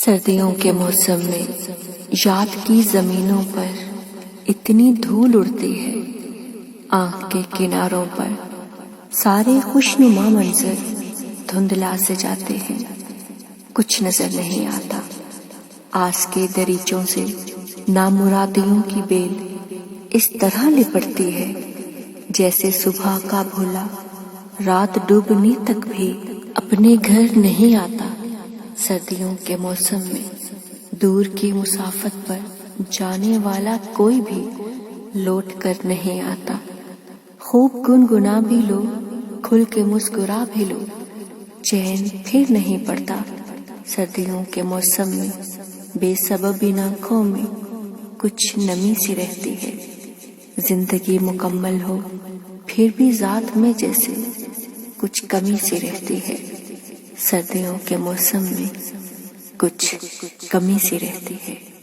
سردیوں کے موسم میں یاد کی زمینوں پر اتنی دھول اڑتی ہے، آنکھ کے کناروں پر سارے خوشنما منظر دھندلا سے جاتے ہیں، کچھ نظر نہیں آتا۔ آس کے دریچوں سے نامرادیوں کی بیل اس طرح لپٹتی ہے جیسے صبح کا بھولا رات ڈوبنے تک بھی اپنے گھر نہیں آتا۔ سردیوں کے موسم میں دور کی مسافت پر جانے والا کوئی بھی لوٹ کر نہیں آتا۔ خوب گنگنا بھی لو، کھل کے مسکرا بھی لو، چین پھر نہیں پڑتا۔ سردیوں کے موسم میں بے سبب ان آنکھوں میں کچھ نمی سی رہتی ہے۔ زندگی مکمل ہو پھر بھی ذات میں جیسے کچھ کمی سی رہتی ہے۔ سردیوں کے موسم میں کچھ کمی سی رہتی ہے۔